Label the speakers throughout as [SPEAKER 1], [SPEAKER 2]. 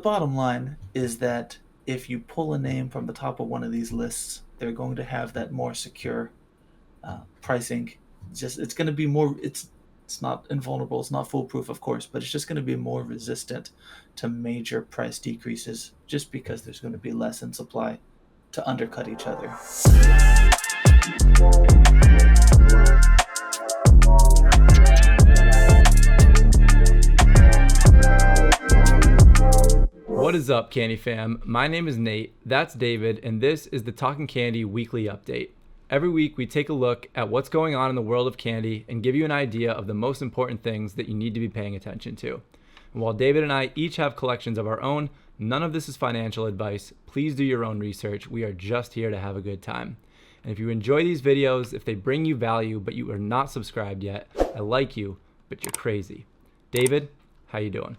[SPEAKER 1] bottom line is that if you pull a name from the top of one of these lists, they're going to have that more secure pricing. It's going to be more. It's not invulnerable. It's not foolproof, of course, but it's just going to be more resistant to major price decreases, just because there's going to be less in supply to undercut each other.
[SPEAKER 2] What is up, Candy fam? My name is Nate, that's David, and this is the Talking Candy Weekly Update. Every week, we take a look at what's going on in the world of candy and give you an idea of the most important things that you need to be paying attention to. And while David and I each have collections of our own, none of this is financial advice. Please do your own research. We are just here to have a good time. And if you enjoy these videos, if they bring you value, but you are not subscribed yet, I like you, but you're crazy. David, how you doing?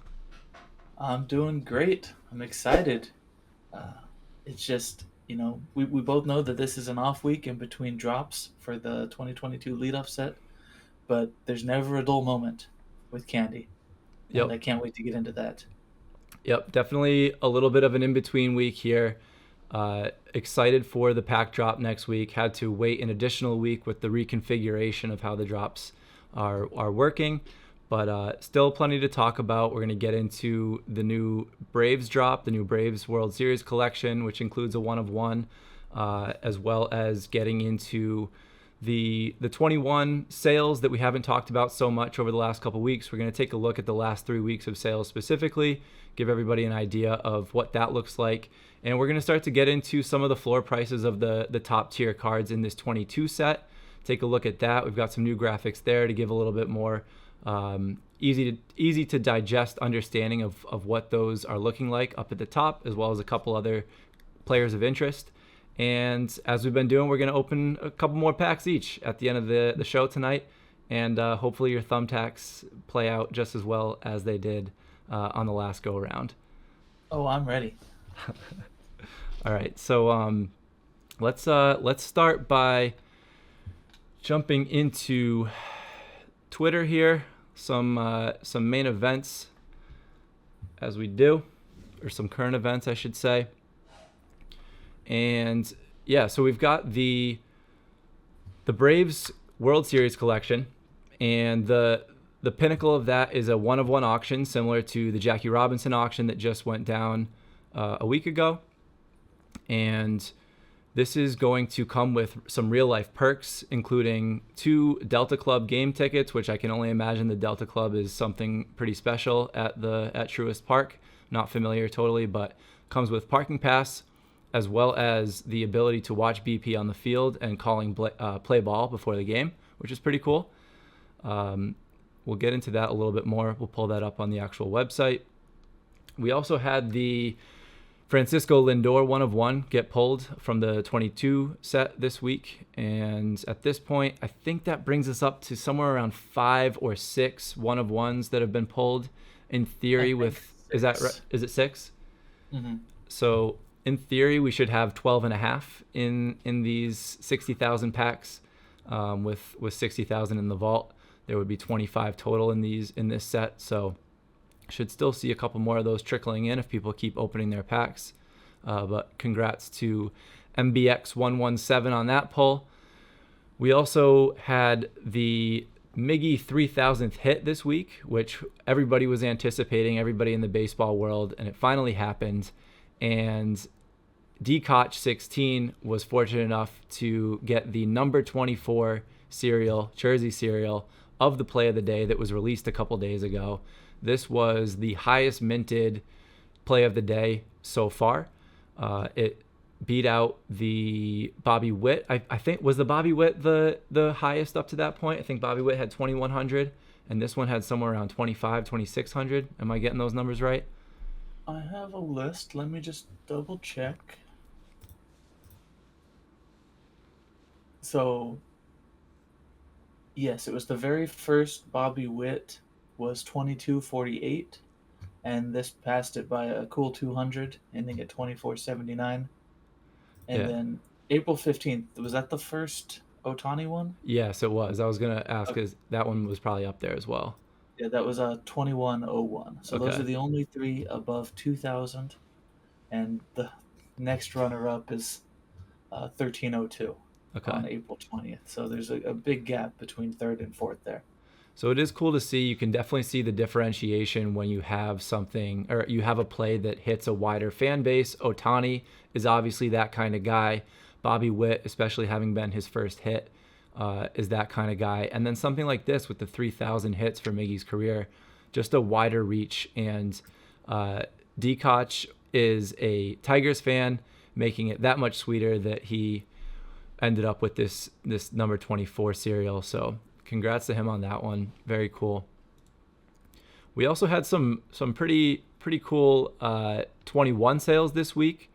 [SPEAKER 1] I'm doing great. I'm excited. It's just, we both know that this is an off week in between drops for the 2022 lead-off set, but there's never a dull moment with candy.
[SPEAKER 2] Yep.
[SPEAKER 1] And I can't wait to get into that.
[SPEAKER 2] Yep, definitely a little bit of an in-between week here. Excited for the pack drop next week. Had to wait an additional week with the reconfiguration of how the drops are working. But still plenty to talk about. We're going to get into the new Braves drop, the new Braves World Series collection, which includes a 1-of-1, as well as getting into the 21 sales that we haven't talked about so much over the last couple weeks. We're going to take a look at the last 3 weeks of sales specifically, give everybody an idea of what that looks like. And we're going to start to get into some of the floor prices of the top tier cards in this 22 set. Take a look at that. We've got some new graphics there to give a little bit more easy to digest understanding of what those are looking like up at the top, as well as a couple other players of interest. And as we've been doing, we're going to open a couple more packs each at the end of the show tonight. And hopefully your thumbtacks play out just as well as they did on the last go around.
[SPEAKER 1] Oh, I'm ready.
[SPEAKER 2] All right, so let's start by jumping into Twitter here. Some main events as we do, or some current events, I should say. And yeah, so we've got the Braves World Series collection, and the pinnacle of that is a 1-of-1 auction, similar to the Jackie Robinson auction that just went down a week ago. And this is going to come with some real-life perks, including 2 Delta Club game tickets, which I can only imagine the Delta Club is something pretty special at Truist Park. Not familiar totally, but comes with parking pass, as well as the ability to watch BP on the field and calling play ball before the game, which is pretty cool. We'll get into that a little bit more. We'll pull that up on the actual website. We also had the Francisco Lindor 1-of-1 get pulled from the 22 set this week, and at this point I think that brings us up to somewhere around 5 or 6 1-of-1s that have been pulled in theory. With is that right? Is it 6?
[SPEAKER 1] Mm-hmm.
[SPEAKER 2] So in theory we should have 12.5 in these 60,000 packs, with 60,000 in the vault. There would be 25 total in this set, so should still see a couple more of those trickling in if people keep opening their packs. But congrats to MBX117 on that pull. We also had the Miggy 3000th hit this week, which everybody was anticipating, everybody in the baseball world, and it finally happened. And DKOC16 was fortunate enough to get the number 24 jersey serial of the play of the day that was released a couple days ago. This was the highest minted play of the day so far. It beat out the Bobby Witt. I think, was the Bobby Witt the highest up to that point? I think Bobby Witt had 2,100, and this one had somewhere around 2,600. Am I getting those numbers right?
[SPEAKER 1] I have a list. Let me just double check. So, yes, it was the very first Bobby Witt was 2248, and this passed it by a cool 200, ending at 2479. And then April 15th, was that the first Ohtani one?
[SPEAKER 2] Yes, it was. I was going to ask, because that one was probably up there as well.
[SPEAKER 1] Yeah, that was 2101. So those
[SPEAKER 2] Okay.
[SPEAKER 1] are the only three above 2000, and the next runner up is 1302
[SPEAKER 2] Okay.
[SPEAKER 1] on April 20th. So there's a big gap between third and fourth there.
[SPEAKER 2] So it is cool to see. You can definitely see the differentiation when you have something or you have a play that hits a wider fan base. Otani is obviously that kind of guy. Bobby Witt, especially having been his first hit, is that kind of guy. And then something like this with the 3,000 hits for Miggy's career, just a wider reach. And Dekoch is a Tigers fan, making it that much sweeter that he ended up with this number 24 serial. So congrats to him on that one. Very cool. We also had some pretty cool 21 sales this week.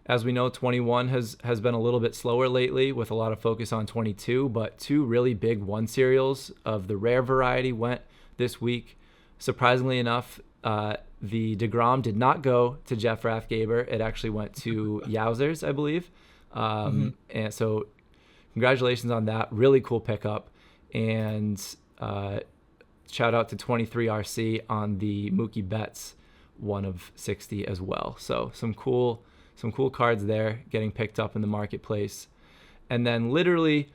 [SPEAKER 2] As we know, 21 has been a little bit slower lately with a lot of focus on 22, but two really big one serials of the rare variety went this week. Surprisingly enough, the DeGrom did not go to Jeff Rathgaber. It actually went to Yowzers, I believe. And so congratulations on that. Really cool pickup. And shout out to 23RC on the Mookie Betts 1 of 60 as well. So some cool cards there getting picked up in the marketplace. And then literally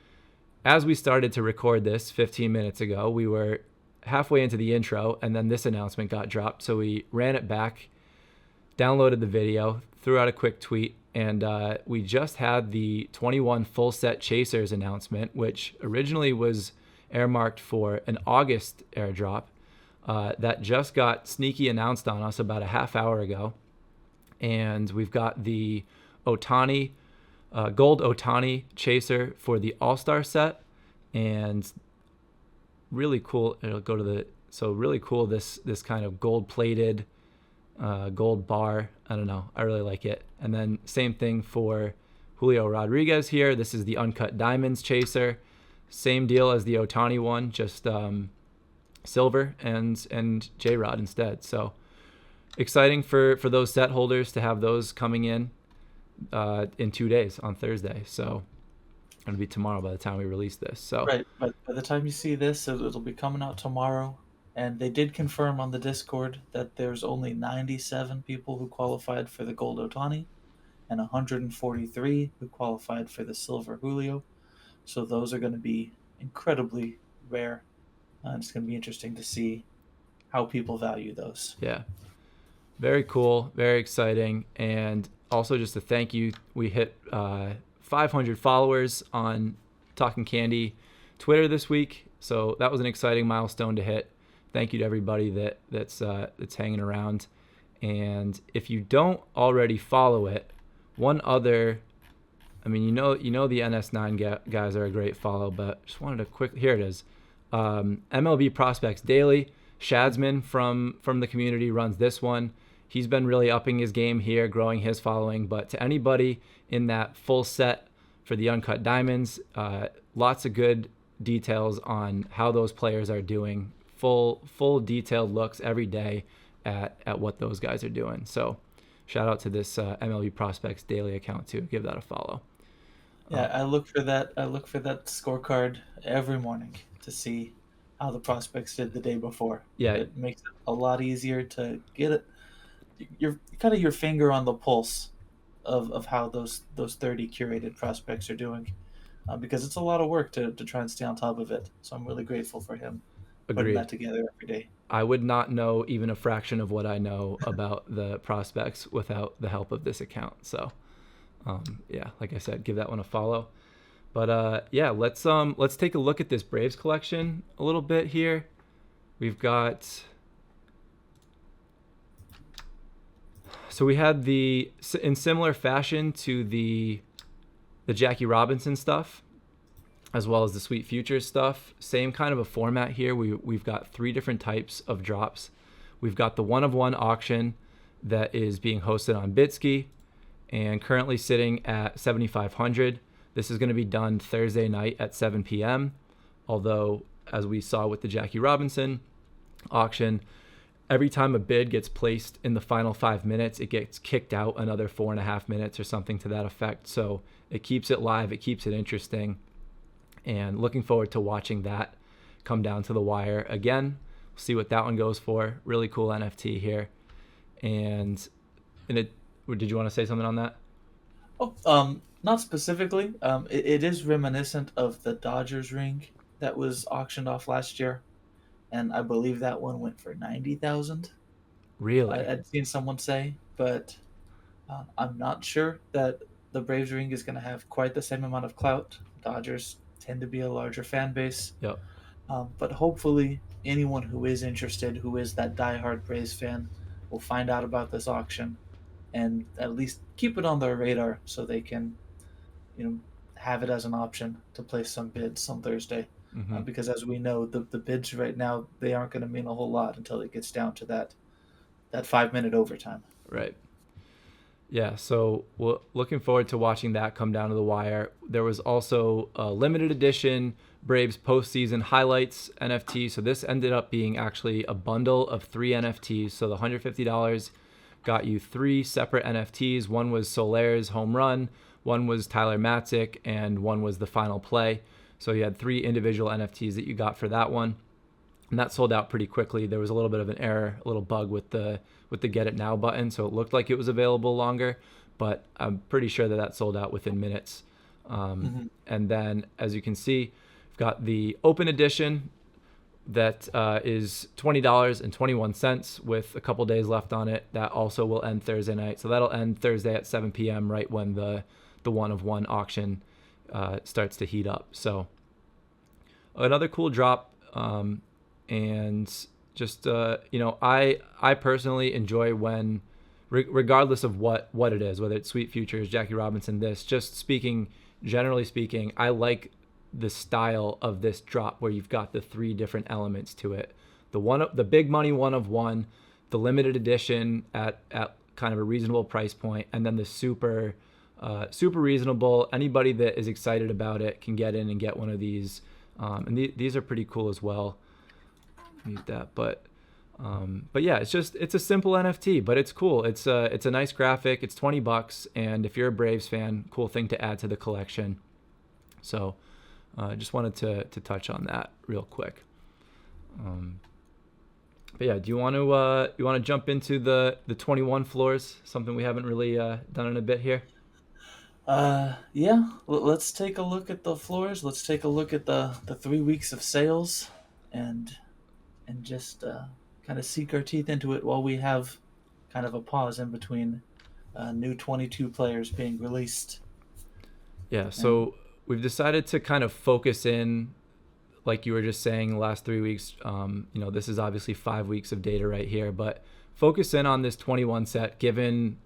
[SPEAKER 2] as we started to record this 15 minutes ago, we were halfway into the intro and then this announcement got dropped. So we ran it back, downloaded the video, threw out a quick tweet, and we just had the 21 full set Chasers announcement, which originally was airmarked for an August airdrop. That just got sneaky announced on us about a half hour ago. And we've got the Otani, gold Otani Chaser for the All-Star set. And really cool. It'll go to the, so really cool, this kind of gold plated, gold bar. I don't know. I really like it. And then same thing for Julio Rodriguez here. This is the Uncut Diamonds Chaser. Same deal as the Otani one, just silver and J-Rod instead. So exciting for those set holders to have those coming in 2 days on Thursday. So it'll be tomorrow by the time we release this. So
[SPEAKER 1] Right, but by the time you see this, it'll be coming out tomorrow. And they did confirm on the Discord that there's only 97 people who qualified for the gold Otani and 143 who qualified for the silver Julio. So those are going to be incredibly rare. It's going to be interesting to see how people value those.
[SPEAKER 2] yeah, very cool, very exciting. And also just a thank you. We hit 500 followers on Talking Candy Twitter this week. So that was an exciting milestone to hit. Thank you to everybody that's hanging around. And if you don't already follow it, one other, I mean, you know the NS9 guys are a great follow, but just wanted to here it is. MLB Prospects Daily. Shadsman from the community runs this one. He's been really upping his game here, growing his following. But to anybody in that full set for the Uncut Diamonds, lots of good details on how those players are doing. Full detailed looks every day at what those guys are doing. So shout out to this MLB Prospects Daily account too. Give that a follow.
[SPEAKER 1] Yeah, I look for that. I look for that scorecard every morning to see how the prospects did the day before.
[SPEAKER 2] Yeah,
[SPEAKER 1] It makes it a lot easier to get it. You're kind of your finger on the pulse of how those 30 curated prospects are doing, because it's a lot of work to try and stay on top of it. So I'm really grateful for him putting
[SPEAKER 2] agreed.
[SPEAKER 1] that together every day.
[SPEAKER 2] I would not know even a fraction of what I know about the prospects without the help of this account. So, yeah, like I said, give that one a follow. But yeah, let's take a look at this Braves collection a little bit here. We've got, so we had in similar fashion to the Jackie Robinson stuff, as well as the Sweet Futures stuff. Same kind of a format here. We've got 3 different types of drops. We've got the 1-of-1 auction that is being hosted on Bitsky and currently sitting at 7,500. This is going to be done Thursday night at 7 p.m. Although, as we saw with the Jackie Robinson auction, every time a bid gets placed in the final 5 minutes, it gets kicked out another 4.5 minutes or something to that effect. So it keeps it live. It keeps it interesting. And looking forward to watching that come down to the wire again. see what that one goes for. Really cool NFT here. And it, did you want to say something on that?
[SPEAKER 1] Oh, not specifically. It is reminiscent of the Dodgers ring that was auctioned off last year, and I believe that one went for 90,000.
[SPEAKER 2] Really?
[SPEAKER 1] I'd seen someone say, but I'm not sure that the Braves ring is going to have quite the same amount of clout. Dodgers tend to be a larger fan base,
[SPEAKER 2] Yep.
[SPEAKER 1] but hopefully, anyone who is interested, who is that diehard Braves fan, will find out about this auction and at least keep it on their radar so they can, you know, have it as an option to place some bids on Thursday.
[SPEAKER 2] Hmm.
[SPEAKER 1] Because as we know, the bids right now they aren't going to mean a whole lot until it gets down to that 5 minute overtime.
[SPEAKER 2] Right. Yeah, so looking forward to watching that come down to the wire. There was also a limited edition Braves postseason highlights NFT. So this ended up being actually a bundle of 3 NFTs. So the $150 got you 3 separate NFTs. One was Solaire's home run, one was Tyler Matzik, and one was the final play. So you had 3 individual NFTs that you got for that one, and that sold out pretty quickly. There was a little bit of an error, a little bug with the Get It Now button, so it looked like it was available longer, but I'm pretty sure that that sold out within minutes. And then, as you can see, we've got the open edition that is $20.21 with a couple days left on it. That also will end Thursday night, so that'll end Thursday at 7 p.m. right when the one of one auction starts to heat up. So another cool drop. And just I personally enjoy when, regardless of what it is, whether it's Sweet Futures, Jackie Robinson, this, just generally speaking, I like the style of this drop where you've got the 3 different elements to it: the big money one of one, the limited edition at kind of a reasonable price point, and then the super reasonable. Anybody that is excited about it can get in and get one of these, and these are pretty cool as well. Mute that, but yeah, it's a simple NFT, but it's cool. It's a nice graphic. It's $20, and if you're a Braves fan, cool thing to add to the collection. So just wanted to touch on that real quick. But yeah, do you want to jump into the 21 floors? Something we haven't really done in a bit here.
[SPEAKER 1] Yeah. Let's take a look at the floors. Let's take a look at the 3 weeks of sales, and just kind of sink our teeth into it while we have kind of a pause in between new 22 players being released.
[SPEAKER 2] Yeah, so we've decided to kind of focus in, like you were just saying, the last 3 weeks. This is obviously 5 weeks of data right here, but focus in on this 21 set given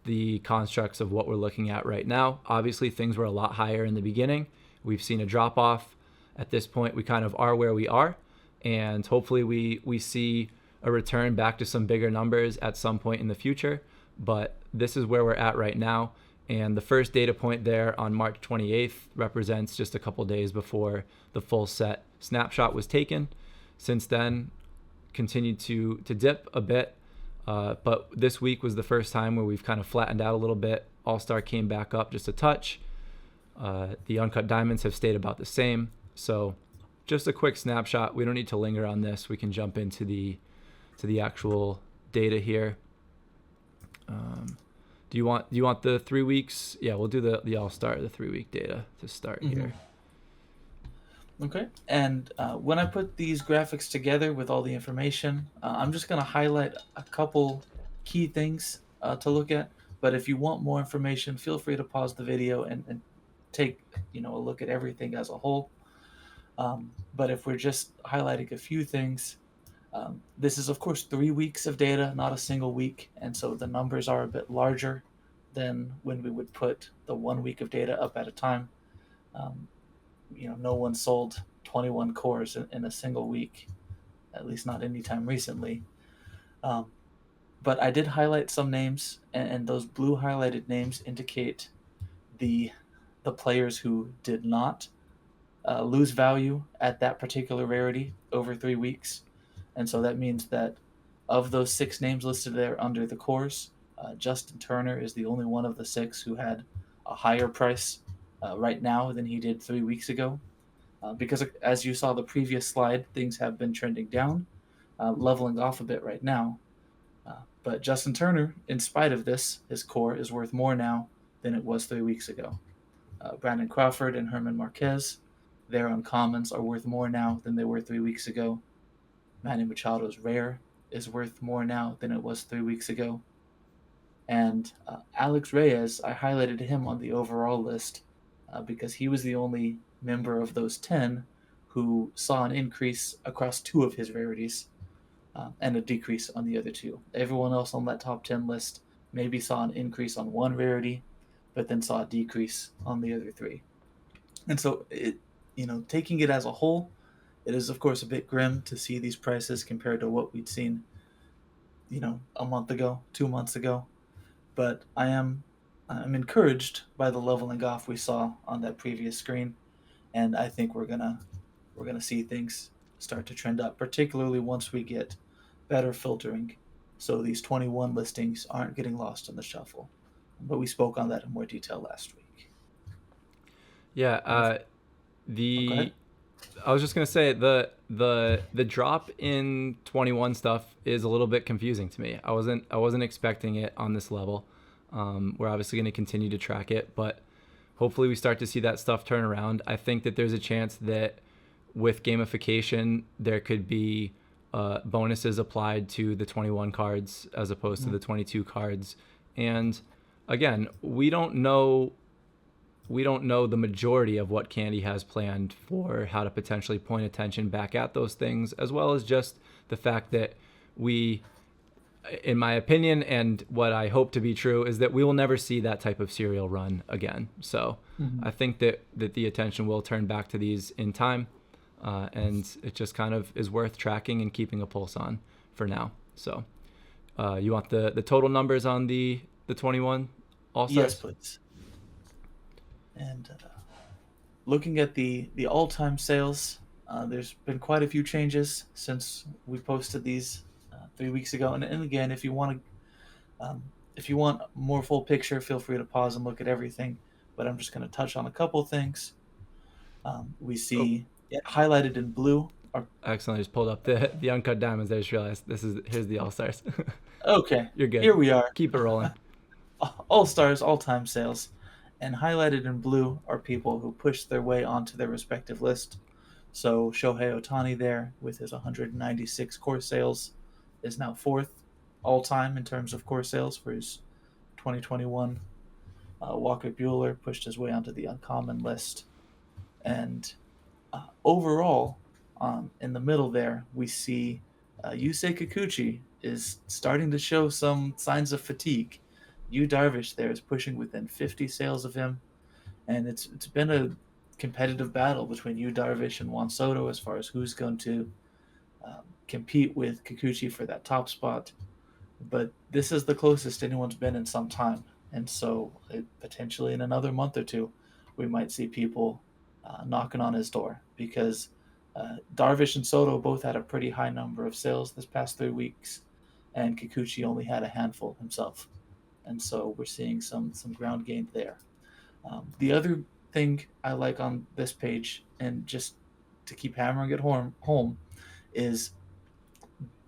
[SPEAKER 2] the constructs of what we're looking at right now. Obviously, things were a lot higher in the beginning. We've seen a drop off. At this point, we kind of are where we are, and hopefully we see a return back to some bigger numbers at some point in the future. But this is where we're at right now. And the first data point there on March 28th represents just a couple days before the full set snapshot was taken. Since then, continued to dip a bit. But this week was the first time where we've kind of flattened out a little bit. All-Star came back up just a touch. The uncut diamonds have stayed about the same. So just a quick snapshot. We don't need to linger on this. We can jump into the actual data here. Do you want the 3 weeks? Yeah, we'll do the All-Star, the 3-week data to start here.
[SPEAKER 1] Okay. And when I put these graphics together with all the information, I'm just going to highlight a couple key things to look at. But if you want more information, feel free to pause the video and take a look at everything as a whole. But if we're just highlighting a few things, this is, of course, 3 weeks of data, not a single week. And so the numbers are a bit larger than when we would put the 1 week of data up at a time. No one sold 21 cores in a single week, at least not anytime recently. But I did highlight some names, and those blue highlighted names indicate the players who did not lose value at that particular rarity over 3 weeks. And so that means that of those 6 names listed there under the cores, Justin Turner is the only one of the 6 who had a higher price right now than he did 3 weeks ago. Because as you saw the previous slide, things have been trending down. leveling off a bit right now. But Justin Turner, in spite of this, his core is worth more now than it was 3 weeks ago. Brandon Crawford and Herman Marquez, their uncommons are worth more now than they were 3 weeks ago. Manny Machado's rare is worth more now than it was 3 weeks ago. And Alex Reyes, I highlighted him on the overall list because he was the only member of those 10 who saw an increase across two of his rarities and a decrease on the other two. Everyone else on that top 10 list maybe saw an increase on one rarity, but then saw a decrease on the other three. And so, taking it as a whole, it is, of course, a bit grim to see these prices compared to what we'd seen, a month ago, 2 months ago. But I'm encouraged by the leveling off we saw on that previous screen, and I think we're gonna see things start to trend up, particularly once we get better filtering, so these 21 listings aren't getting lost in the shuffle. But we spoke on that in more detail last week.
[SPEAKER 2] Yeah.
[SPEAKER 1] And go
[SPEAKER 2] The
[SPEAKER 1] ahead.
[SPEAKER 2] I was just gonna say the drop in 21 stuff is a little bit confusing to me. I wasn't expecting it on this level. We're obviously going to continue to track it, but hopefully we start to see that stuff turn around. I think that there's a chance that with gamification there could be bonuses applied to the 21 cards as opposed to the 22 cards. And again, we don't know the majority of what Candy has planned for how to potentially point attention back at those things, as well as just the fact that we, in my opinion, and what I hope to be true, is that we will never see that type of serial run again. So
[SPEAKER 1] Mm-hmm.
[SPEAKER 2] I think that the attention will turn back to these in time, and it just kind of is worth tracking and keeping a pulse on for now. So you want the total numbers on the 21 All
[SPEAKER 1] Yes,
[SPEAKER 2] Stars?
[SPEAKER 1] please. And looking at the all-time sales, there's been quite a few changes since we posted these 3 weeks ago. And again, if you want more full picture, feel free to pause and look at everything. But I'm just going to touch on a couple things. We
[SPEAKER 2] Oh,
[SPEAKER 1] see highlighted in blue are
[SPEAKER 2] excellent. I just pulled up the uncut diamonds. I just realized here's the All Stars.
[SPEAKER 1] okay.
[SPEAKER 2] You're good.
[SPEAKER 1] Here we are,
[SPEAKER 2] Keep it rolling.
[SPEAKER 1] all stars, all-time sales, and highlighted in blue are people who pushed their way onto their respective list. So Shohei Otani there with his 196 core sales is now fourth all time in terms of core sales for his 2021. Walker Bueller pushed his way onto the uncommon list. And overall, in the middle there, we see Yusei Kikuchi is starting to show some signs of fatigue. Yu Darvish there is pushing within 50 sales of him, and it's been a competitive battle between Yu Darvish and Juan Soto as far as who's going to compete with Kikuchi for that top spot. But this is the closest anyone's been in some time, and so potentially in another month or two, we might see people knocking on his door because Darvish and Soto both had a pretty high number of sales this past 3 weeks, and Kikuchi only had a handful himself, and so we're seeing some ground gained there. The other thing I like on this page, and just to keep hammering it home, is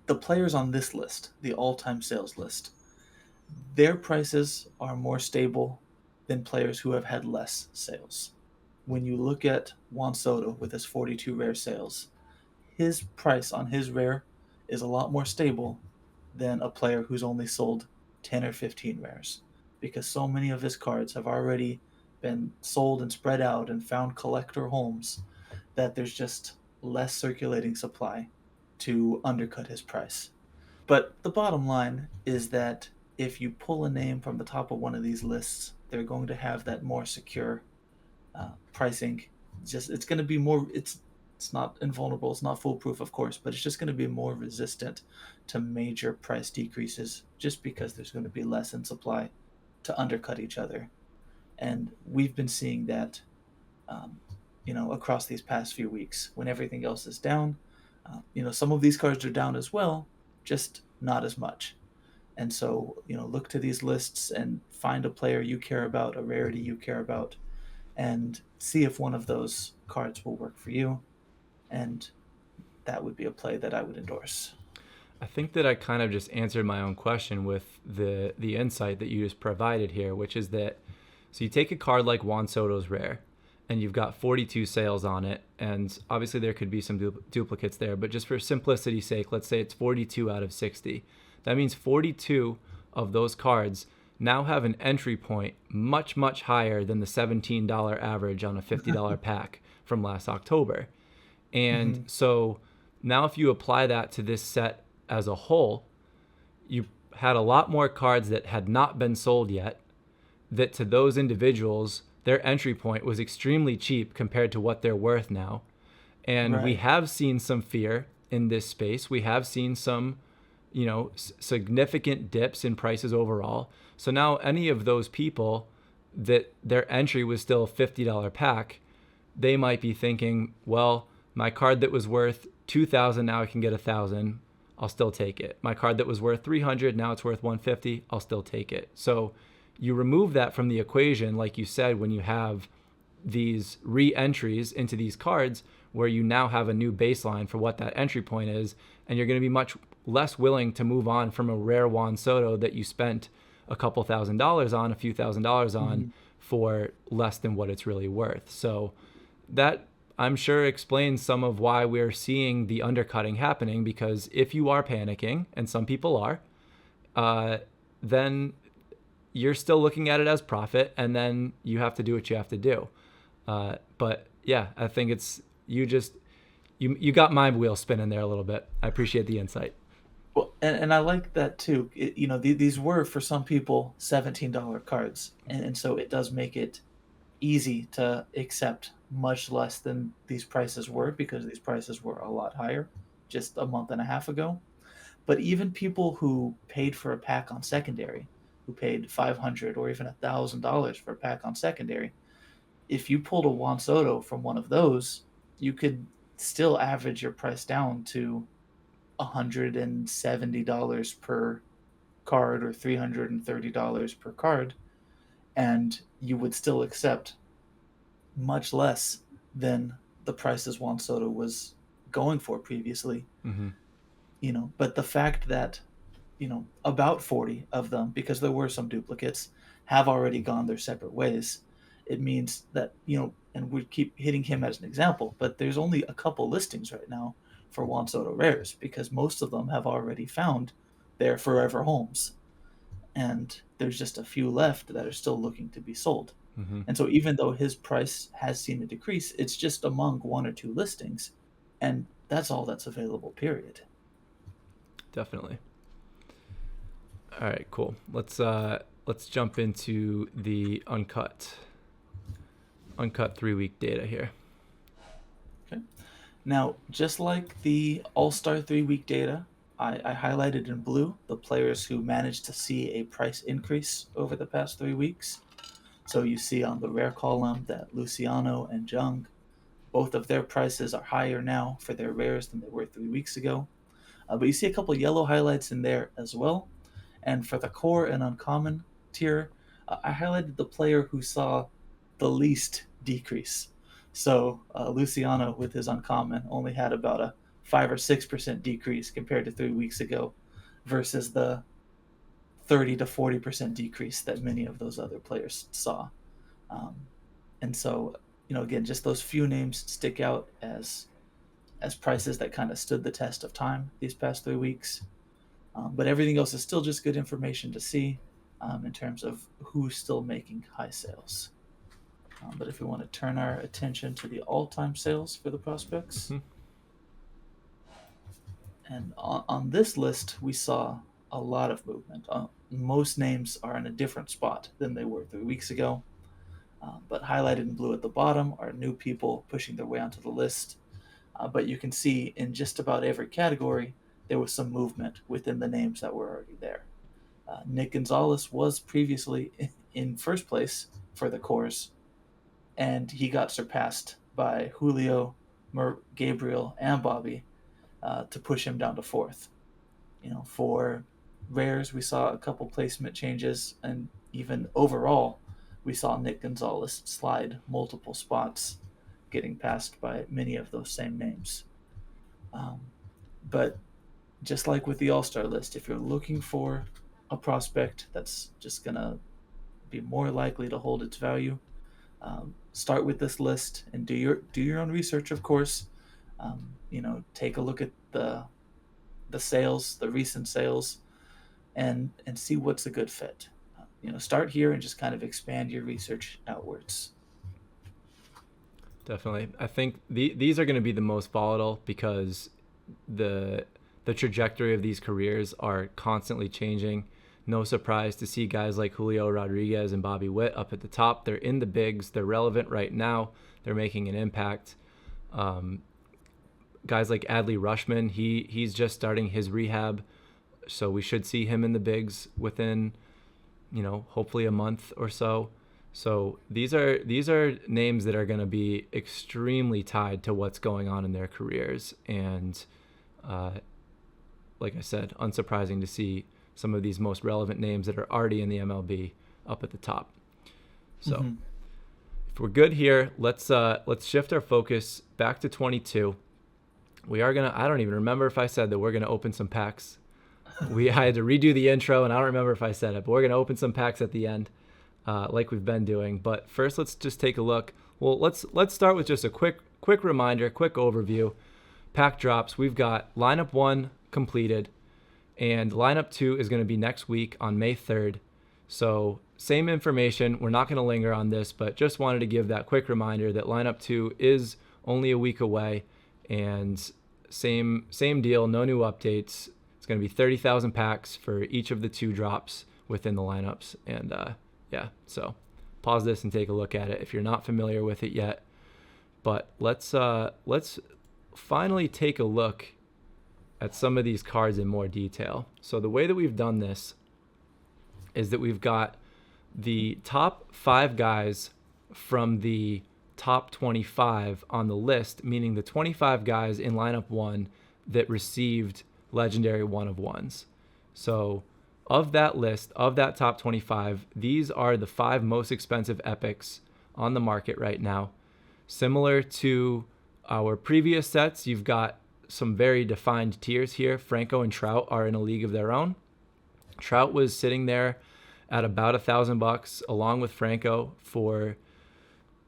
[SPEAKER 1] the players on this list, the all-time sales list. Their prices are more stable than players who have had less sales. When you look at Juan Soto with his 42 rare sales, his price on his rare is a lot more stable than a player who's only sold 10 or 15 rares because so many of his cards have already been sold and spread out and found collector homes that there's just less circulating supply to undercut his price. But the bottom line is that if you pull a name from the top of one of these lists, they're going to have that more secure pricing. It's going to be more. It's not invulnerable. It's not foolproof, of course, but it's just going to be more resistant to major price decreases, just because there's going to be less in supply to undercut each other. And we've been seeing that, um, across these past few weeks when everything else is down. Some of these cards are down as well, just not as much. And so, look to these lists and find a player you care about, a rarity you care about, and see if one of those cards will work for you. And that would be a play that I would endorse.
[SPEAKER 2] I think that I kind of just answered my own question with the insight that you just provided here, which is that so you take a card like Juan Soto's rare, and you've got 42 sales on it, and obviously there could be some duplicates there, but just for simplicity's sake, let's say it's 42 out of 60. That means 42 of those cards now have an entry point much, much higher than the $17 average on a $50 pack from last October. And
[SPEAKER 1] Mm-hmm.
[SPEAKER 2] so now if you apply that to this set as a whole, you had a lot more cards that had not been sold yet, that to those individuals, their entry point was extremely cheap compared to what they're worth now. And we
[SPEAKER 1] Right.
[SPEAKER 2] have seen some fear in this space. We have seen some, significant dips in prices overall. So now any of those people that their entry was still a $50 pack, they might be thinking, well, my card that was worth 2,000, now I can get 1,000. I'll still take it. My card that was worth 300, now it's worth 150. I'll still take it. So you remove that from the equation, like you said, when you have these re-entries into these cards where you now have a new baseline for what that entry point is, and you're going to be much less willing to move on from a rare Juan Soto that you spent a couple $1,000s on, a few $1,000s on
[SPEAKER 1] Mm-hmm.
[SPEAKER 2] for less than what it's really worth. So that I'm sure explains some of why we're seeing the undercutting happening, because if you are panicking, and some people are, then you're still looking at it as profit, and then you have to do what you have to do. But yeah, I think it's you got my wheel spinning there a little bit. I appreciate the insight.
[SPEAKER 1] Well, and I like that too. These were for some people $17 cards, and so it does make it easy to accept much less than these prices were, because these prices were a lot higher just a month and a half ago. But even people who paid for a pack on secondary, who paid 500 or even $1,000 for a pack on secondary, if you pulled a Juan Soto from one of those, you could still average your price down to $170 per card or $330 per card, and you would still accept much less than the prices Juan Soto was going for previously.
[SPEAKER 2] Mm-hmm.
[SPEAKER 1] But the fact that about 40 of them, because there were some duplicates, have already gone their separate ways, it means that and we keep hitting him as an example, but there's only a couple listings right now for Juan Soto rares, because most of them have already found their forever homes, and there's just a few left that are still looking to be sold.
[SPEAKER 2] Mm-hmm.
[SPEAKER 1] And so even though his price has seen a decrease, it's just among one or two listings, and that's all that's available, period.
[SPEAKER 2] Definitely. All right, cool. Let's jump into the uncut 3-week data here.
[SPEAKER 1] Okay. Now, just like the All-Star 3-week data, I highlighted in blue the players who managed to see a price increase over the past 3 weeks. So you see on the rare column that Luciano and Jung, both of their prices are higher now for their rares than they were 3 weeks ago. But you see a couple yellow highlights in there as well. And for the core and uncommon tier, I highlighted the player who saw the least decrease. So Luciano, with his uncommon, only had about a 5 or 6% decrease compared to 3 weeks ago, versus the 30 to 40% decrease that many of those other players saw. Um, and so, again, just those few names stick out as prices that kind of stood the test of time these past 3 weeks. But everything else is still just good information to see in terms of who's still making high sales. But if we want to turn our attention to the all-time sales for the prospects,
[SPEAKER 2] Mm-hmm.
[SPEAKER 1] and on this list, we saw a lot of movement. Most names are in a different spot than they were 3 weeks ago. But highlighted in blue at the bottom are new people pushing their way onto the list. But you can see in just about every category, there was some movement within the names that were already there. Nick Gonzalez was previously in first place for the cores, and he got surpassed by Julio, Gabriel, and Bobby to push him down to fourth. For rares, we saw a couple placement changes, and even overall, we saw Nick Gonzalez slide multiple spots, getting passed by many of those same names. But just like with the All-Star list, if you're looking for a prospect that's just gonna be more likely to hold its value, start with this list and do your own research, of course. Take a look at the sales, the recent sales, and see what's a good fit. Start here and just kind of expand your research outwards.
[SPEAKER 2] Definitely. I think these are going to be the most volatile because the the trajectory of these careers are constantly changing. No surprise to see guys like Julio Rodriguez and Bobby Witt up at the top. They're in the bigs. They're relevant right now. They're making an impact. Um, Guys like Adley Rushman, he's just starting his rehab, so we should see him in the bigs within, hopefully a month or so. So these are names that are going to be extremely tied to what's going on in their careers, and uh, like I said, unsurprising to see some of these most relevant names that are already in the MLB up at the top. So
[SPEAKER 1] Mm-hmm.
[SPEAKER 2] if we're good here, let's shift our focus back to 22. We are gonna. I don't even remember if I said that we're gonna open some packs. I had to redo the intro, and I don't remember if I said it, but we're gonna open some packs at the end, like we've been doing. But first, let's just take a look. Well, let's start with just a quick reminder, quick overview. Pack drops. We've got lineup 1 completed, and lineup 2 is going to be next week on May 3rd. So same information. We're not going to linger on this, but just wanted to give that quick reminder that lineup 2 is only a week away, and same deal. No new updates. It's going to be 30,000 packs for each of the 2 drops within the lineups, and yeah. So pause this and take a look at it if you're not familiar with it yet. But let's finally take a look at some of these cards in more detail. So the way that we've done this is that we've got the top 5 guys from the top 25 on the list, meaning the 25 guys in lineup 1 that received legendary 1-of-1s. So of that list, of that top 25, these are the 5 most expensive epics on the market right now. Similar to our previous sets, you've got some very defined tiers here. Franco and Trout are in a league of their own. Trout was sitting there at about $1,000 along with Franco for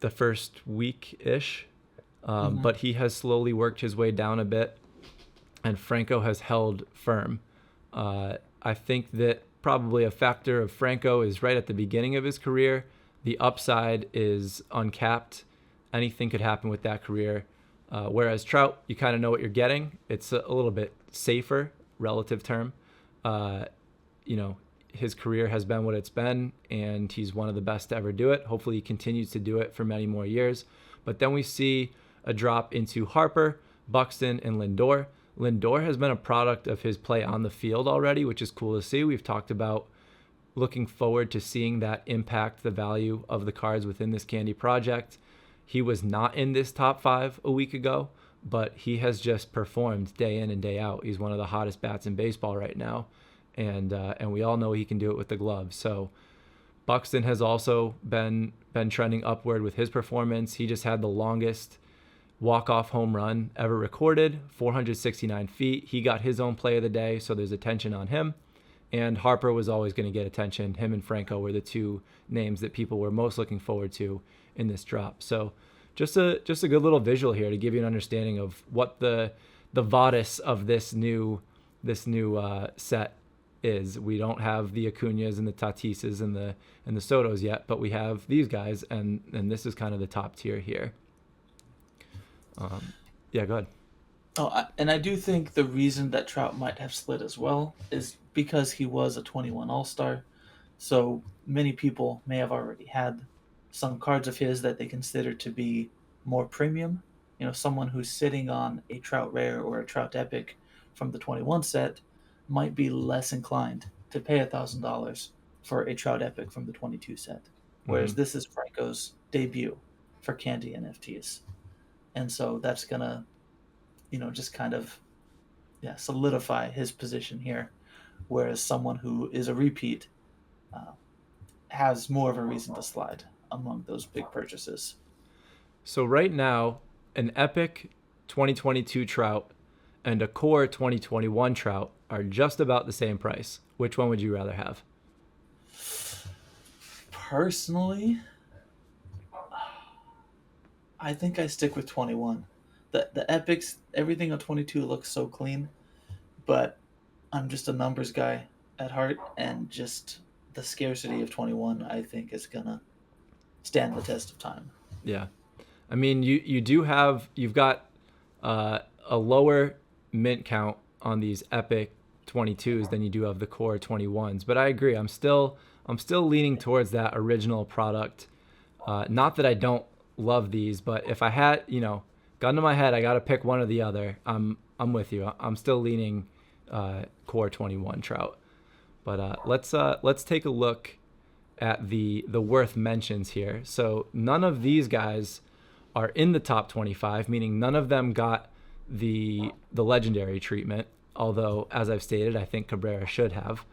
[SPEAKER 2] the first week-ish,
[SPEAKER 1] Mm-hmm.
[SPEAKER 2] but he has slowly worked his way down a bit, and Franco has held firm. I think that probably a factor of Franco is right at the beginning of his career. The upside is uncapped. Anything could happen with that career. Whereas Trout, you kind of know what you're getting. It's a little bit safer, relative term. Uh, his career has been what it's been, and he's one of the best to ever do it. Hopefully he continues to do it for many more years. But then we see a drop into Harper, Buxton, and Lindor. Lindor has been a product of his play on the field already, which is cool to see. We've talked about looking forward to seeing that impact the value of the cards within this Candy project. He was not in this top 5 a week ago, but he has just performed day in and day out. He's one of the hottest bats in baseball right now, and we all know he can do it with the glove. So Buxton has also been trending upward with his performance. He just had the longest walk-off home run ever recorded, 469 feet. He got his own play of the day, so there's attention on him. And Harper was always going to get attention. Him and Franco were the 2 names that people were most looking forward to in this drop. So just a good little visual here to give you an understanding of what the Vadis of this new set is. We don't have the Acuñas and the Tatises and the Sotos yet, but we have these guys, and this is kind of the top tier here. Yeah, go ahead.
[SPEAKER 1] And I do think the reason that Trout might have slid as well is because he was a 21 All-Star. So many people may have already had some cards of his that they consider to be more premium. Someone who's sitting on a Trout Rare or a Trout Epic from the 21 set might be less inclined to pay $1,000 for a Trout Epic from the 22 set. Whereas
[SPEAKER 2] Mm-hmm.
[SPEAKER 1] this is Franco's debut for Candy NFTs. And so that's going to, just kind of solidify his position here. Whereas someone who is a repeat uh, has more of a reason to slide among those big purchases.
[SPEAKER 2] So right now, an Epic 2022 Trout and a core 2021 Trout are just about the same price. Which one would you rather have?
[SPEAKER 1] Personally, I think I stick with 21. The epics, everything on 22 looks so clean, but I'm just a numbers guy at heart, and just the scarcity of 21, I think, is gonna stand the test of time.
[SPEAKER 2] Yeah. I mean, you've got a lower mint count on these epic 22s than you do of the core 21s, but I agree. I'm still leaning towards that original product. Not that I don't love these, but if I had, gun to my head, I got to pick one or the other. I'm with you. I'm still leaning core 21 Trout. But let's take a look at the worth mentions here. So none of these guys are in the top 25, meaning none of them got the legendary treatment. Although, as I've stated, I think Cabrera should have.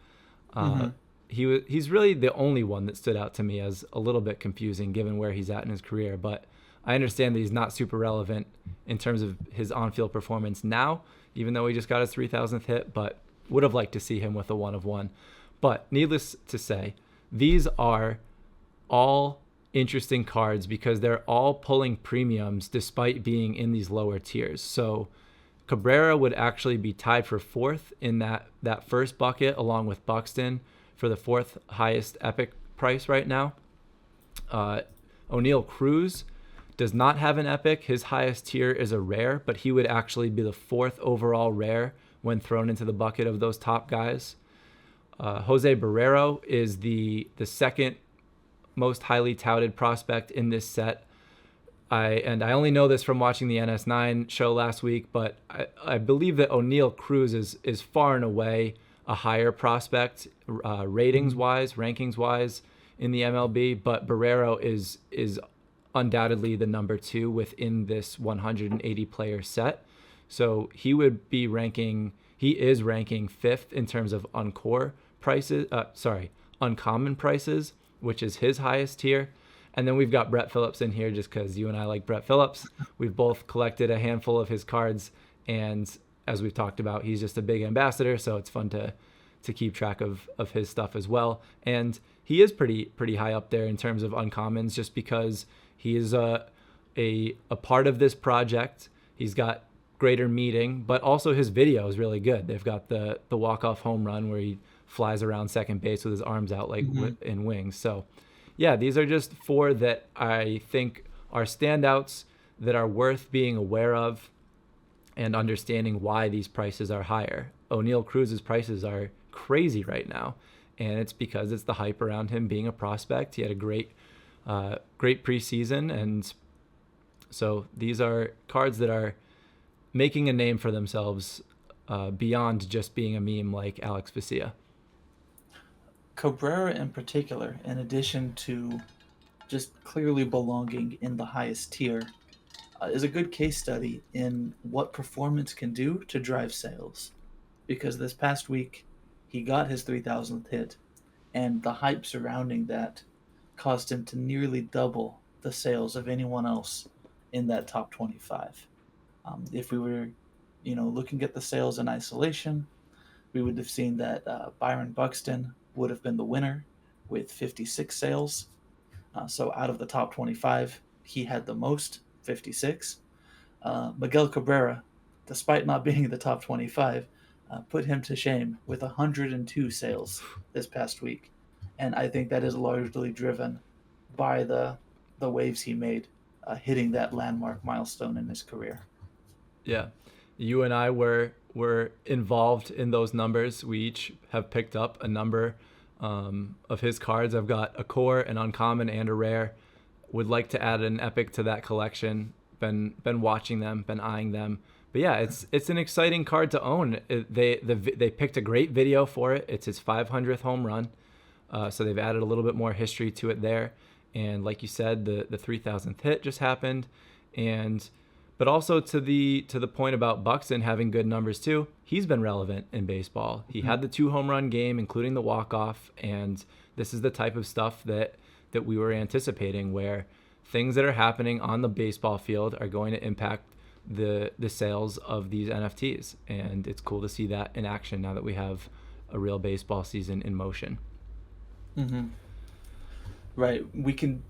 [SPEAKER 1] Mm-hmm.
[SPEAKER 2] He's really the only one that stood out to me as a little bit confusing given where he's at in his career. But I understand that he's not super relevant in terms of his on-field performance now, even though he just got his 3,000th hit. But would have liked to see him with a 1 of 1. But needless to say, these are all interesting cards because they're all pulling premiums despite being in these lower tiers. So Cabrera would actually be tied for fourth in that first bucket along with Buxton for the fourth highest epic price right now. O'Neal Cruz does not have an epic. His highest tier is a rare, but he would actually be the fourth overall rare when thrown into the bucket of those top guys. Jose Barrero is the second most highly touted prospect in this set. I only know this from watching the NS9 show last week, but I believe that O'Neal Cruz is far and away a higher prospect ratings-wise, rankings-wise in the MLB, but Barrero is undoubtedly the number 2 within this 180-player set. So he is ranking 5th in terms of uncommon prices, which is his highest tier. And then we've got Brett Phillips in here just because you and I like Brett Phillips. We've both collected a handful of his cards, and as we've talked about, he's just a big ambassador, so it's fun to keep track of his stuff as well. And he is pretty high up there in terms of uncommons just because he is a part of this project. He's got greater meeting, but also his video is really good. They've got the walk-off home run where he flies around second base with his arms out like in wings. So yeah, these are just 4 that I think are standouts that are worth being aware of and understanding why these prices are higher. O'Neal Cruz's prices are crazy right now, and it's because it's the hype around him being a prospect. He had a great preseason, and so these are cards that are making a name for themselves beyond just being a meme like Alex Vesia.
[SPEAKER 1] Cabrera in particular, in addition to just clearly belonging in the highest tier, is a good case study in what performance can do to drive sales. Because this past week, he got his 3,000th hit, and the hype surrounding that caused him to nearly double the sales of anyone else in that top 25. If we were, looking at the sales in isolation, we would have seen that Byron Buxton would have been the winner with 56 sales. So out of the top 25, he had the most, 56. Miguel Cabrera, despite not being in the top 25, put him to shame with 102 sales this past week. And I think that is largely driven by the waves he made hitting that landmark milestone in his career.
[SPEAKER 2] Yeah. You and I were involved in those numbers. We each have picked up a number of his cards. I've got a core, an uncommon, and a rare. Would like to add an epic to that collection. Been watching them, been eyeing them. But yeah, it's an exciting card to own. They picked a great video for it. It's his 500th home run, so they've added a little bit more history to it there. And like you said, the 3,000th hit just happened, but also to the point about Buxton having good numbers too. He's been relevant in baseball. He had the 2 home run game, including the walk-off, and this is the type of stuff that we were anticipating, where things that are happening on the baseball field are going to impact the sales of these NFTs. And it's cool to see that in action now that we have a real baseball season in motion.
[SPEAKER 1] Mm-hmm. Right. We can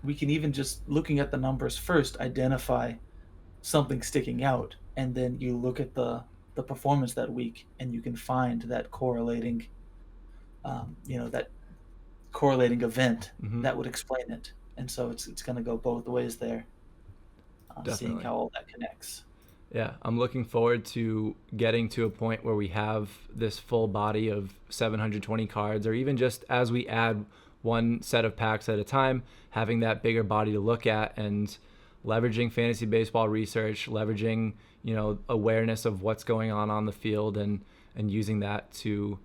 [SPEAKER 1] even, just looking at the numbers first, identify something sticking out, and then you look at the performance that week, and you can find that that correlating event
[SPEAKER 2] Mm-hmm.
[SPEAKER 1] that would explain it. And so it's going to go both ways there, seeing
[SPEAKER 2] Definitely.
[SPEAKER 1] how all that connects.
[SPEAKER 2] Yeah, I'm looking forward to getting to a point where we have this full body of 720 cards, or even just as we add one set of packs at a time, having that bigger body to look at and leveraging fantasy baseball research, leveraging, awareness of what's going on the field, and using that to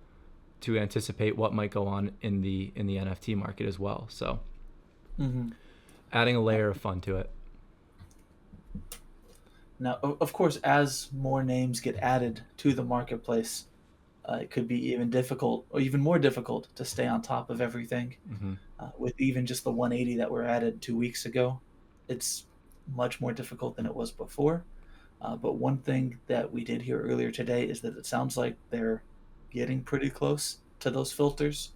[SPEAKER 2] anticipate what might go on in the NFT market as well. So
[SPEAKER 1] Mm-hmm.
[SPEAKER 2] adding a layer of fun to it.
[SPEAKER 1] Now, of course, as more names get added to the marketplace, it could be even difficult, or even more difficult, to stay on top of everything.
[SPEAKER 2] Mm-hmm.
[SPEAKER 1] With even just the 180 that were added 2 weeks ago, it's much more difficult than it was before. But one thing that we did hear earlier today is that it sounds like they're getting pretty close to those filters.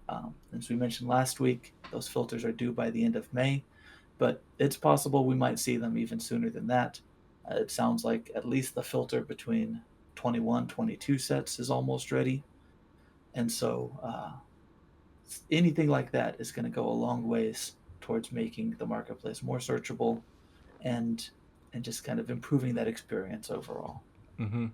[SPEAKER 1] As we mentioned last week, those filters are due by the end of May, but it's possible we might see them even sooner than that. It sounds like at least the filter between 21, 22 sets is almost ready. And so anything like that is going to go a long ways towards making the marketplace more searchable, and just kind of improving that experience overall.
[SPEAKER 2] Mm-hmm.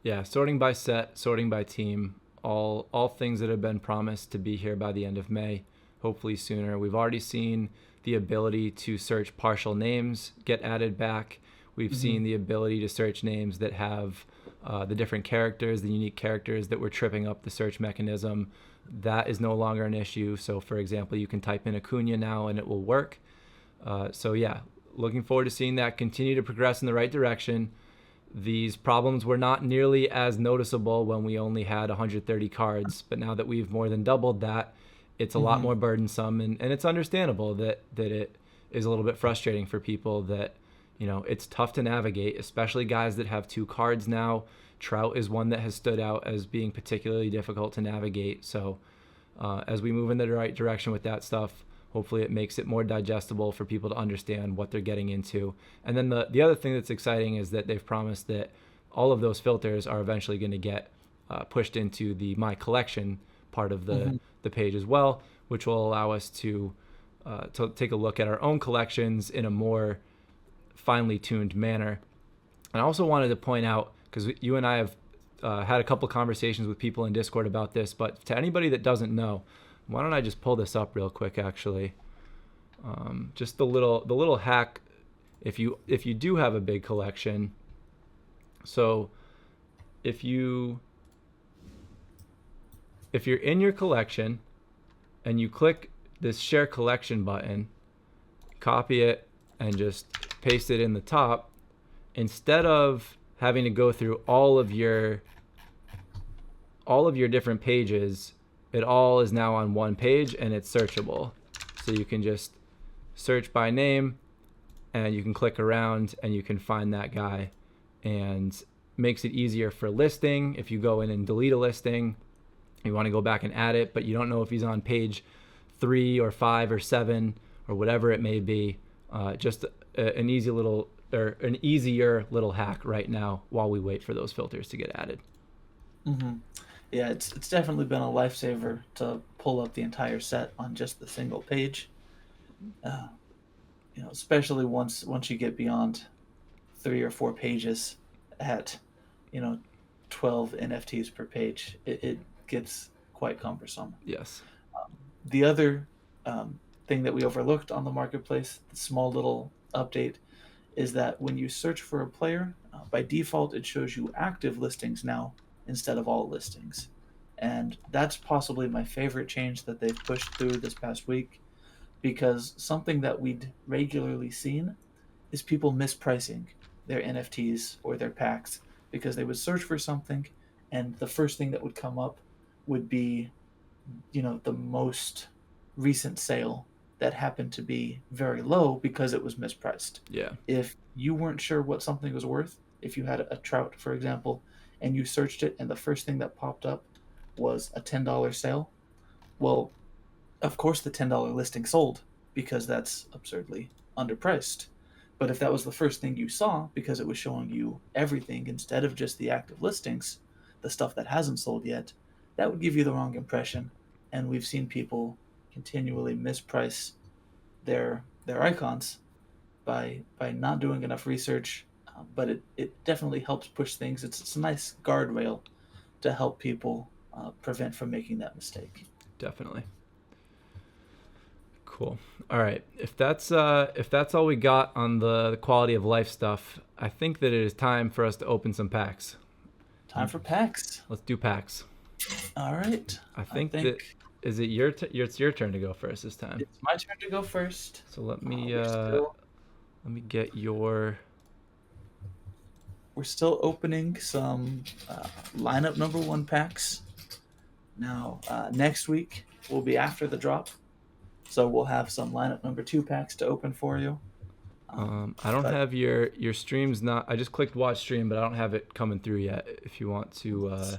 [SPEAKER 2] Yeah, sorting by set, sorting by team, all things that have been promised to be here by the end of May, hopefully sooner. We've already seen the ability to search partial names get added back. We've
[SPEAKER 1] Mm-hmm.
[SPEAKER 2] seen the ability to search names that have the different characters, the unique characters that were tripping up the search mechanism. That is no longer an issue. So, for example, you can type in Acuna now and it will work. So, yeah, looking forward to seeing that continue to progress in the right direction. These problems were not nearly as noticeable when we only had 130 cards, but now that we've more than doubled that, it's a lot
[SPEAKER 1] Mm-hmm.
[SPEAKER 2] more burdensome, and it's understandable that it is a little bit frustrating for people that, it's tough to navigate, especially guys that have two cards now. Trout is one that has stood out as being particularly difficult to navigate. So as we move in the right direction with that stuff, hopefully it makes it more digestible for people to understand what they're getting into. And then the other thing that's exciting is that they've promised that all of those filters are eventually going to get pushed into the My Collection part of
[SPEAKER 1] Mm-hmm.
[SPEAKER 2] the page as well, which will allow us to take a look at our own collections in a more finely tuned manner. And I also wanted to point out, because you and I have had a couple conversations with people in Discord about this, but to anybody that doesn't know, why don't I just pull this up real quick? Actually, just the little hack. If you do have a big collection, so if you're in your collection and you click this share collection button, copy it and just paste it in the top, instead of having to go through all of your different pages, it all is now on one page and it's searchable. So you can just search by name and you can click around and you can find that guy, and makes it easier for listing. If you go in and delete a listing, you want to go back and add it, but you don't know if he's on page 3 or 5 or 7 or whatever it may be. Just an easier little hack right now while we wait for those filters to get added.
[SPEAKER 1] Mm-hmm. Yeah, it's definitely been a lifesaver to pull up the entire set on just the single page. Uh, especially once you get beyond 3 or 4 pages at, you know, 12 NFTs per page, it gets quite cumbersome.
[SPEAKER 2] Yes.
[SPEAKER 1] The other thing that we overlooked on the marketplace, the small little update, is that when you search for a player, by default it shows you active listings now instead of all listings. And that's possibly my favorite change that they've pushed through this past week, because something that we'd regularly seen is people mispricing their NFTs or their packs, because they would search for something and the first thing that would come up would be, the most recent sale that happened to be very low because it was mispriced.
[SPEAKER 2] Yeah.
[SPEAKER 1] If you weren't sure what something was worth, if you had a trout, for example, and you searched it and the first thing that popped up was a $10 sale, well, of course the $10 listing sold because that's absurdly underpriced. But if that was the first thing you saw because it was showing you everything instead of just the active listings, the stuff that hasn't sold yet, that would give you the wrong impression. And we've seen people continually misprice their icons by not doing enough research. But it definitely helps push things. It's a nice guardrail to help people prevent from making that mistake.
[SPEAKER 2] Definitely. Cool. All right. If that's all we got on the quality of life stuff, I think that it is time for us to open some packs.
[SPEAKER 1] Time for packs.
[SPEAKER 2] Let's do packs.
[SPEAKER 1] All right.
[SPEAKER 2] I think that is it it's your turn to go first this time.
[SPEAKER 1] It's my turn to go first.
[SPEAKER 2] So let me get your.
[SPEAKER 1] We're still opening some lineup number 1 packs. Now, next week will be after the drop, so we'll have some lineup number 2 packs to open for you.
[SPEAKER 2] I don't have your streams. I just clicked watch stream, but I don't have it coming through yet. If you want to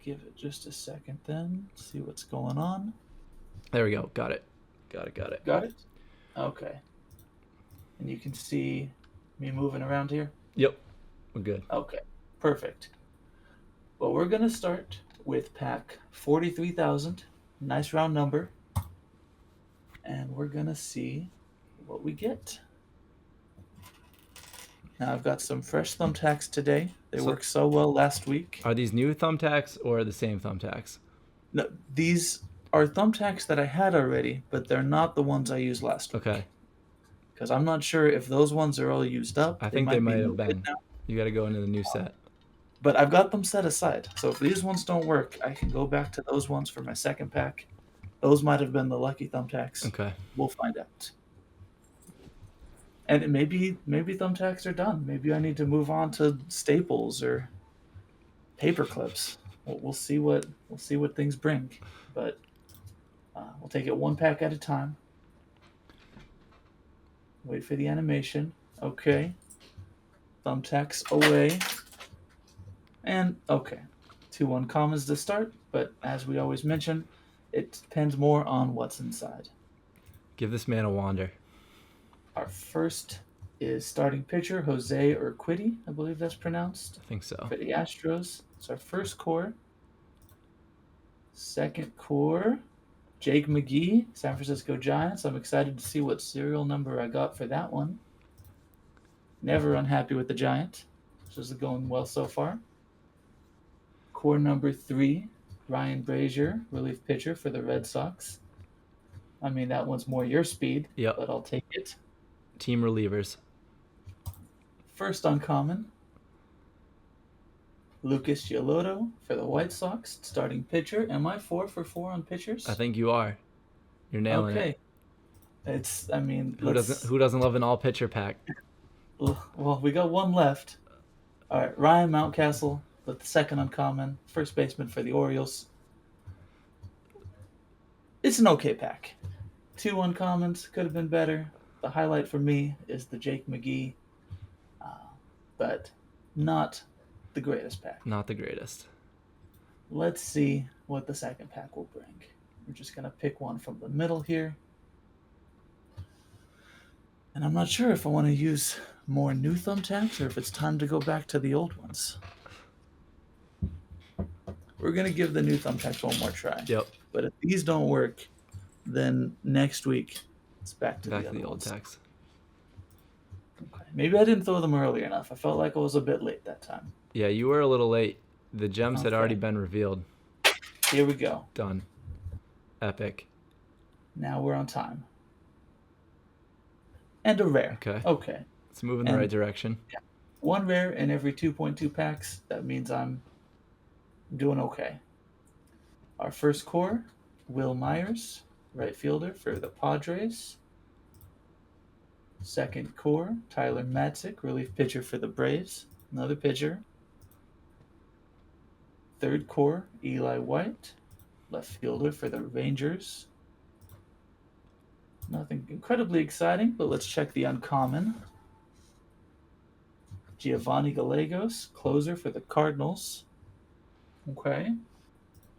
[SPEAKER 1] give it just a second, then see what's going on.
[SPEAKER 2] There we go. Got it.
[SPEAKER 1] Got it. Okay. And you can see me moving around here.
[SPEAKER 2] Yep. We're good.
[SPEAKER 1] Okay. Perfect. Well, we're gonna start with pack 43,000. Nice round number. And we're gonna see what we get. Now I've got some fresh thumbtacks today. They worked so well last week.
[SPEAKER 2] Are these new thumbtacks or the same thumbtacks?
[SPEAKER 1] No, these are thumbtacks that I had already, but they're not the ones I used last week.
[SPEAKER 2] Okay.
[SPEAKER 1] Because I'm not sure if those ones are all used up.
[SPEAKER 2] I think they might have been. You got to go into the new set.
[SPEAKER 1] But I've got them set aside. So if these ones don't work, I can go back to those ones for my second pack. Those might have been the lucky thumbtacks.
[SPEAKER 2] Okay.
[SPEAKER 1] We'll find out. And maybe thumbtacks are done. Maybe I need to move on to staples or paper clips. We'll see what things bring. But we'll take it 1 pack at a time. Wait for the animation. Okay. Thumbtacks away. And okay. 2 uncommons to start, but as we always mention, it depends more on what's inside.
[SPEAKER 2] Give this man a wander.
[SPEAKER 1] Our first is starting pitcher Jose Urquidy, I believe that's pronounced.
[SPEAKER 2] I think so.
[SPEAKER 1] For the Astros. It's our first core. Second core, Jake Miggy, San Francisco Giants. I'm excited to see what serial number I got for that one. Never unhappy with the Giant. This is going well so far. Core number 3, Ryan Brazier, relief pitcher for the Red Sox. I mean, that one's more your speed, but I'll take it.
[SPEAKER 2] Team relievers.
[SPEAKER 1] First uncommon, Lucas Giolito for the White Sox, starting pitcher. Am I 4 for 4 on pitchers?
[SPEAKER 2] I think you are. You're nailing it.
[SPEAKER 1] It's, I mean...
[SPEAKER 2] Who doesn't love an all-pitcher pack?
[SPEAKER 1] Well, we got 1 left. All right, Ryan Mountcastle, the second uncommon, first baseman for the Orioles. It's an okay pack. 2 uncommons, could have been better. The highlight for me is the Jake Miggy, but not the greatest pack.
[SPEAKER 2] Not the greatest.
[SPEAKER 1] Let's see what the second pack will bring. We're just going to pick one from the middle here. And I'm not sure if I want to use more new thumbtacks or if it's time to go back to the old ones. We're going to give the new thumbtacks 1 more try.
[SPEAKER 2] Yep.
[SPEAKER 1] But if these don't work, then next week it's back to the
[SPEAKER 2] old
[SPEAKER 1] ones.
[SPEAKER 2] tacks.
[SPEAKER 1] Okay. Maybe I didn't throw them early enough. I felt like I was a bit late that time.
[SPEAKER 2] Yeah, you were a little late. The gems had already been revealed.
[SPEAKER 1] Here we go.
[SPEAKER 2] Done. Epic.
[SPEAKER 1] Now we're on time. And a rare. Okay.
[SPEAKER 2] Let's move in the right direction.
[SPEAKER 1] Yeah. 1 rare in every 2.2 packs. That means I'm doing okay. Our first core, Will Myers, right fielder for the Padres. Second core, Tyler Matzik, relief pitcher for the Braves. Another pitcher. Third core, Eli White, left fielder for the Rangers. Nothing incredibly exciting, but let's check the uncommon. Giovanni Gallegos, closer for the Cardinals. Okay.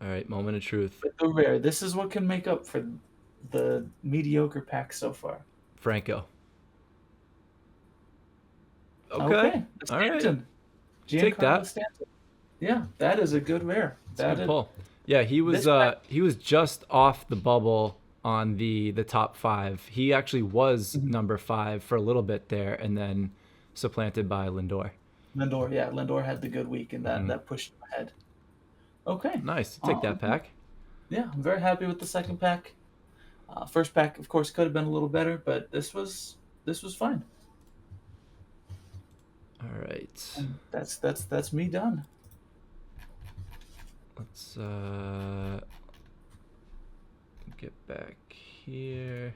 [SPEAKER 2] All right, moment of truth.
[SPEAKER 1] But the rare. This is what can make up for the mediocre pack so far.
[SPEAKER 2] Franco.
[SPEAKER 1] Okay.
[SPEAKER 2] All right.
[SPEAKER 1] Stanton.
[SPEAKER 2] Take
[SPEAKER 1] Giancarlo
[SPEAKER 2] that.
[SPEAKER 1] Stanton. Yeah, that is a good rare.
[SPEAKER 2] That's a good pull. Yeah, he was just off the bubble on the top 5. He actually was number 5 for a little bit there, and then supplanted by Lindor.
[SPEAKER 1] Lindor had the good week, and that pushed him ahead. Okay.
[SPEAKER 2] Nice. Take that pack.
[SPEAKER 1] Yeah, I'm very happy with the second pack. First pack, of course, could have been a little better, but this was fine.
[SPEAKER 2] All right.
[SPEAKER 1] And that's me done.
[SPEAKER 2] Let's get back here.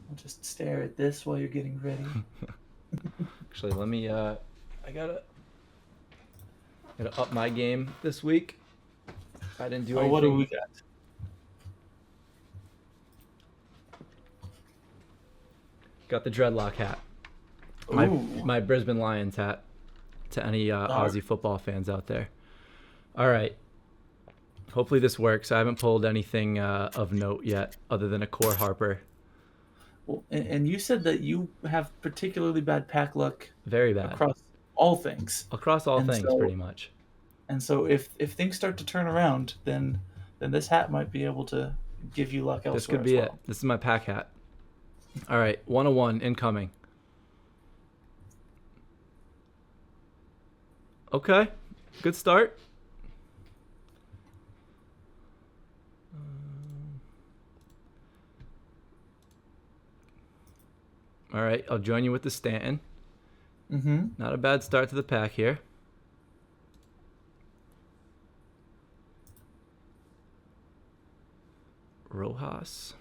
[SPEAKER 1] I'll just stare at this while you're getting ready.
[SPEAKER 2] Actually, let me. I gotta up my game this week. I didn't do anything.
[SPEAKER 1] What do we got?
[SPEAKER 2] Got the dreadlock hat. My Brisbane Lions hat. To any Aussie football fans out there. All right. Hopefully this works. I haven't pulled anything of note yet, other than a Core Harper.
[SPEAKER 1] Well, and you said that you have particularly bad pack luck.
[SPEAKER 2] Very bad.
[SPEAKER 1] Across all things.
[SPEAKER 2] Across all things, pretty much.
[SPEAKER 1] And so if things start to turn around, then this hat might be able to give you luck elsewhere.
[SPEAKER 2] This could be it. This is my pack hat. All right, 101 incoming. Okay, good start. All right, I'll join you with the Stanton. Not a bad start to the pack here. Rojas.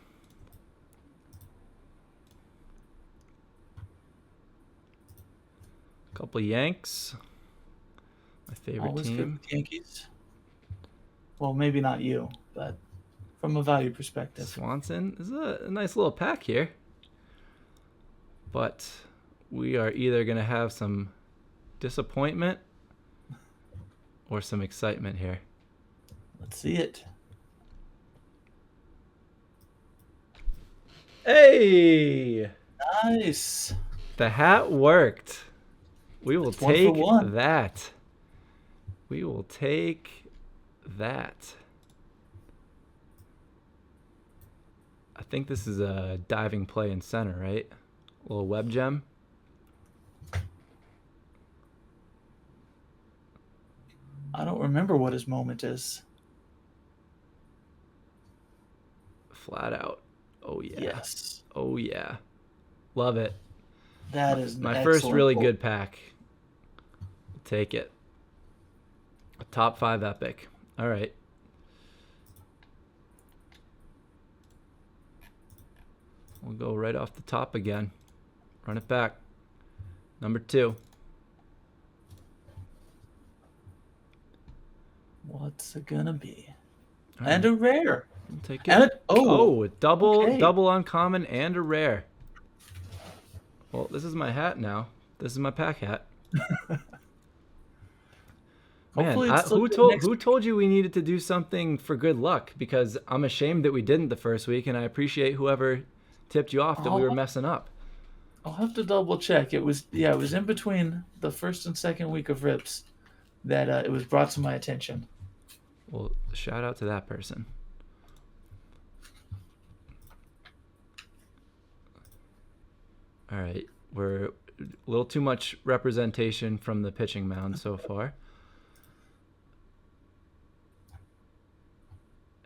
[SPEAKER 2] Couple Yanks. My favorite
[SPEAKER 1] Always
[SPEAKER 2] team.
[SPEAKER 1] good with Yankees. Well, maybe not you, but from a value perspective.
[SPEAKER 2] Swanson is a nice little pack here. But we are either going to have some disappointment or some excitement here.
[SPEAKER 1] Let's see it.
[SPEAKER 2] Hey!
[SPEAKER 1] Nice.
[SPEAKER 2] The hat worked. We will take that. We will take that. I think this is a diving play in center, right? A little web gem.
[SPEAKER 1] I don't remember what his moment is.
[SPEAKER 2] Flat out. Oh, yeah.
[SPEAKER 1] Yes.
[SPEAKER 2] Oh, yeah. Love it.
[SPEAKER 1] That is
[SPEAKER 2] my first really good pack. Take it. A top 5 epic. All right. We'll go right off the top again. Run it back. Number 2.
[SPEAKER 1] What's it gonna be? Right. And a rare.
[SPEAKER 2] I'll take it. And, double uncommon and a rare. Well, this is my hat now. This is my pack hat. Man, who told you we needed to do something for good luck? Because I'm ashamed that we didn't the first week, and I appreciate whoever tipped you off that we were messing up.
[SPEAKER 1] I'll have to double check. It was in between the first and second week of Rips that it was brought to my attention.
[SPEAKER 2] Well, shout out to that person. All right, we're a little too much representation from the pitching mound so far.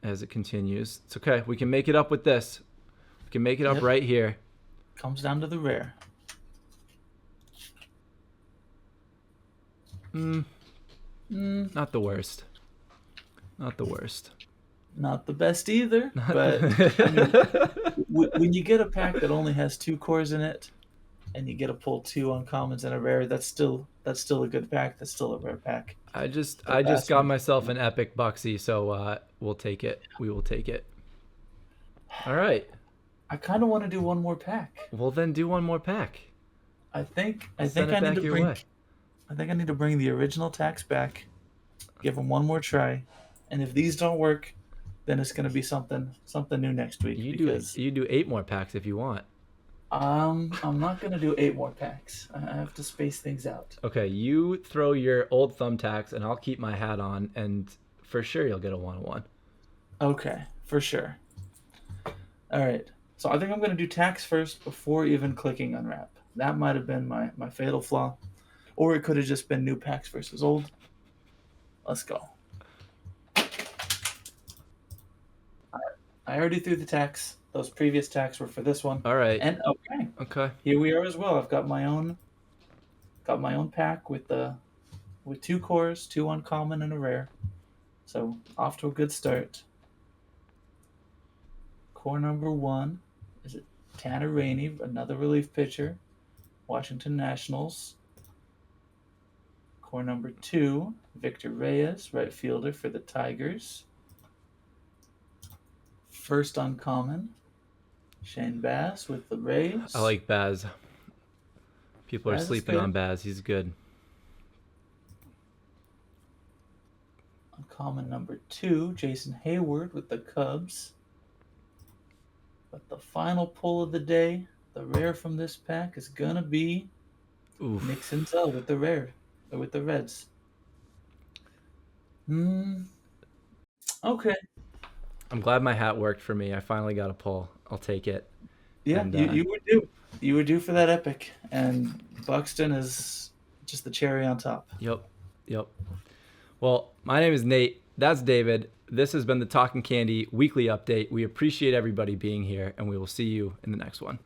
[SPEAKER 2] As it continues, it's okay. We can make it up with this. We can make it up right here.
[SPEAKER 1] Comes down to the rare.
[SPEAKER 2] Not the worst. Not the worst.
[SPEAKER 1] Not the best either. But I mean, when you get a pack that only has 2 cores in it, and you get to pull 2 uncommons and a rare, that's still a good pack. That's still a rare pack.
[SPEAKER 2] I just got myself an epic Buxy, so we'll take it. We will take it. All right.
[SPEAKER 1] I kind of want to do one more pack.
[SPEAKER 2] Well, then do one more pack.
[SPEAKER 1] I
[SPEAKER 2] Send
[SPEAKER 1] think
[SPEAKER 2] it
[SPEAKER 1] I need
[SPEAKER 2] back
[SPEAKER 1] to
[SPEAKER 2] your
[SPEAKER 1] bring
[SPEAKER 2] way.
[SPEAKER 1] I think I need to bring the original tax back, give them one more try, and if these don't work, then it's gonna be something new next week because
[SPEAKER 2] You do 8 more packs if you want.
[SPEAKER 1] I'm not gonna do 8 more packs. I have to space things out.
[SPEAKER 2] Okay, you throw your old thumbtacks, and I'll keep my hat on, and for sure you'll get a 101.
[SPEAKER 1] Okay, for sure. All right. So I think I'm gonna do tax first before even clicking unwrap. That might have been my fatal flaw, or it could have just been new packs versus old. Let's go. I already threw the tax. Those previous tax were for this one.
[SPEAKER 2] All right.
[SPEAKER 1] And okay,
[SPEAKER 2] Okay.
[SPEAKER 1] here we are as well. I've got my own pack with 2 cores, 2 uncommon and a rare. So off to a good start. Core number 1 is it Tanner Rainey, another relief pitcher, Washington Nationals. Core number 2, Victor Reyes, right fielder for the Tigers. First uncommon, Shane Bass with the Rays.
[SPEAKER 2] I like Baz. People are
[SPEAKER 1] Baz is
[SPEAKER 2] sleeping
[SPEAKER 1] good.
[SPEAKER 2] on Baz. He's good.
[SPEAKER 1] Uncommon number 2, Jason Hayward with the Cubs. But the final pull of the day, the rare from this pack is gonna be
[SPEAKER 2] Oof.
[SPEAKER 1] Nick Senzel with the rare, or with the Reds. Okay.
[SPEAKER 2] I'm glad my hat worked for me. I finally got a pull. I'll take it.
[SPEAKER 1] Yeah,
[SPEAKER 2] And
[SPEAKER 1] you were due. You were due for that epic, and Buxton is just the cherry on top.
[SPEAKER 2] Yep. Yep. Well, my name is Nate. That's David. This has been the Talking Candy weekly update. We appreciate everybody being here, and we will see you in the next one.